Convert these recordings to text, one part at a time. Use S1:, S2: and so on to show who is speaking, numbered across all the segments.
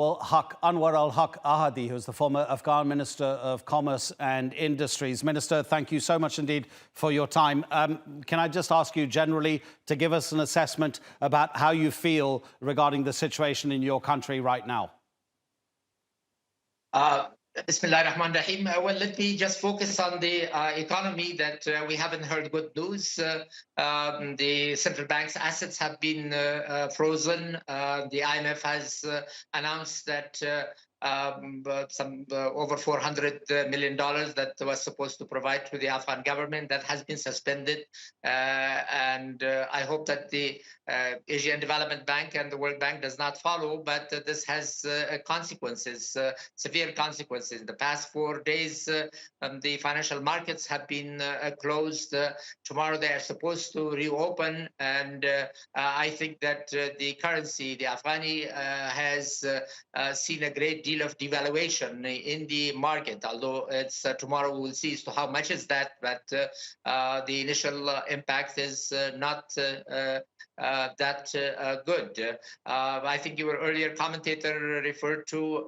S1: Anwar-ul-haq Ahady, who's the former Afghan Minister of Commerce and Industries. Minister, thank you so much indeed for your time. Can I just ask you generally to give us an assessment about how you feel regarding the situation in your country right now?
S2: Bismillah ar-Rahman ar-Rahim. Well, let me just focus on the economy that we haven't heard good news. The central bank's assets have been frozen. The IMF has announced that over $400 million that was supposed to provide to the Afghan government, that has been suspended. And I hope that the Asian Development Bank and the World Bank does not follow, but this has consequences, severe consequences. In the past 4 days, the financial markets have been closed. Tomorrow they are supposed to reopen, and I think that the currency, the Afghani, has seen a great deal of devaluation in the market, although it's tomorrow we'll see as to how much is that, but the initial impact is not that good. I think your earlier commentator referred to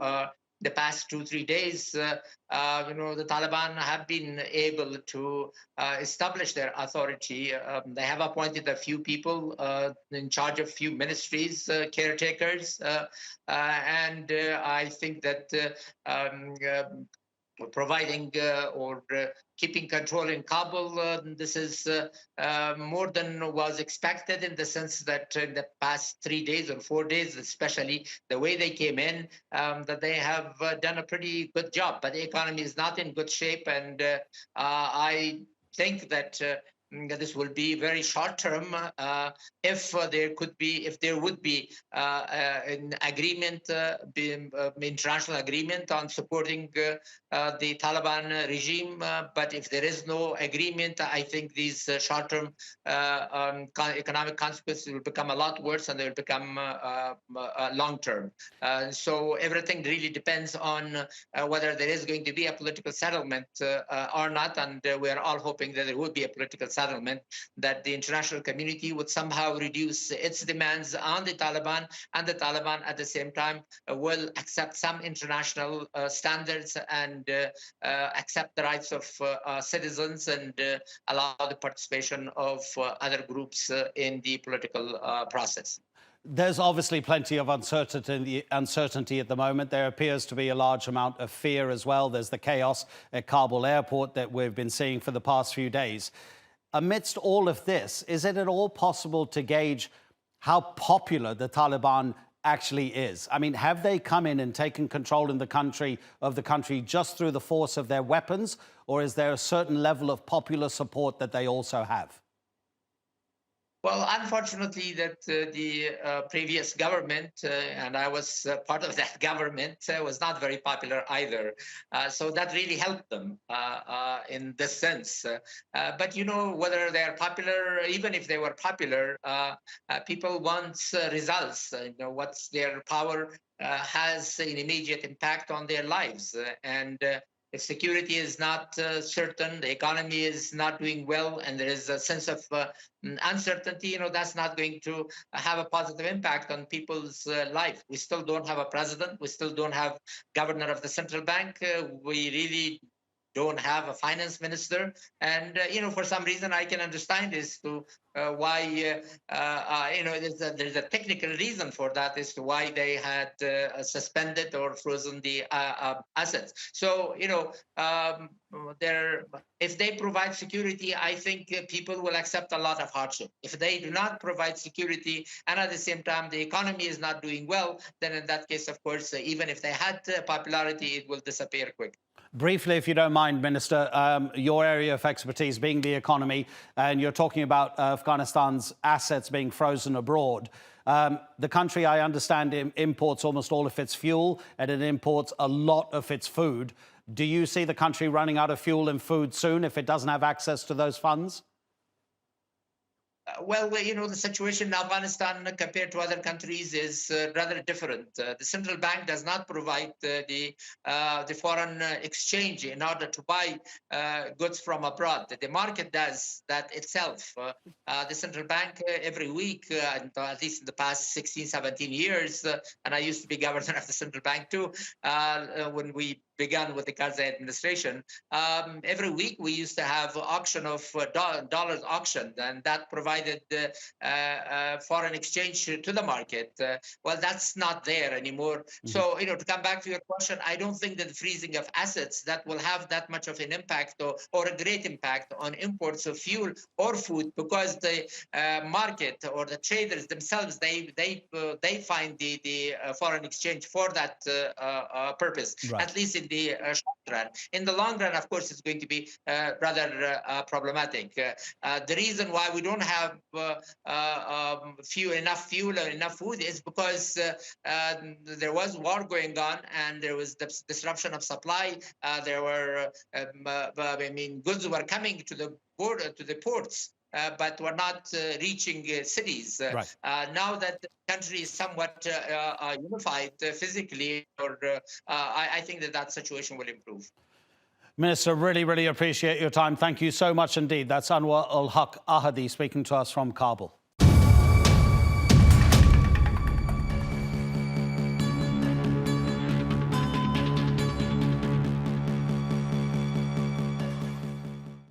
S2: the past 2-3 days. The Taliban have been able to establish their authority. They have appointed a few people in charge of few ministries, caretakers, and I think that providing or keeping control in Kabul, this is more than was expected, in the sense that in the past 3 days or 4 days, especially the way they came in, that they have done a pretty good job. But the economy is not in good shape, and I think that this will be very short term. If there would be an agreement, international agreement on supporting the Taliban regime, but if there is no agreement, I think these short term economic consequences will become a lot worse, and they will become long term. So everything really depends on whether there is going to be a political settlement or not, and we are all hoping that there will be a political settlement, that the international community would somehow reduce its demands on the Taliban, and the Taliban at the same time will accept some international standards and accept the rights of citizens, and allow the participation of other groups in the political process.
S1: There's obviously plenty of uncertainty at the moment. There appears to be a large amount of fear as well. There's the chaos at Kabul airport that we've been seeing for the past few days. Amidst all of this, is it at all possible to gauge how popular the Taliban actually is? I mean, have they come in and taken control in the country just through the force of their weapons, or is there a certain level of popular support that they also have?
S2: Well, unfortunately, that the previous government, and I was part of that government, was not very popular either. So that really helped them in this sense. But, whether they're popular, even if they were popular, people want results. What's their power has an immediate impact on their lives. And if security is not certain, the economy is not doing well, and there is a sense of uncertainty, that's not going to have a positive impact on people's life. We still don't have a president. We still don't have governor of the central bank. We really don't have a finance minister, and for some reason I can understand as to why there's a technical reason for that, as to why they had suspended or frozen the assets. So if they provide security, I think people will accept a lot of hardship. If they do not provide security, and at the same time the economy is not doing well, then in that case, of course, even if they had popularity, it will disappear quickly.
S1: Briefly, if you don't mind, Minister, your area of expertise being the economy, and you're talking about Afghanistan's assets being frozen abroad. The country, I understand, imports almost all of its fuel, and it imports a lot of its food. Do you see the country running out of fuel and food soon if it doesn't have access to those funds?
S2: Well, the situation in Afghanistan compared to other countries is rather different. The central bank does not provide the foreign exchange in order to buy goods from abroad. The market does that itself. The central bank every week, at least in the past 16, 17 years, and I used to be governor of the central bank too, when we began with the Karzai administration. Every week we used to have auction of dollars auction, and that provided foreign exchange to the market. Well, that's not there anymore. So, to come back to your question, I don't think that the freezing of assets that will have that much of an impact or a great impact on imports of fuel or food, because the market or the traders themselves, they find the foreign exchange for that purpose,
S1: Right.
S2: at least in the short run. In the long run, of course, it's going to be rather problematic. The reason why we don't have enough fuel or enough food is because there was war going on and there was disruption of supply. There were, goods were coming to the border, to the ports. But were not reaching cities.
S1: Right.
S2: Now that the country is somewhat unified physically, I think that situation will improve.
S1: Minister, really appreciate your time. Thank you so much indeed. That's Anwar-ul-haq Ahady speaking to us from Kabul.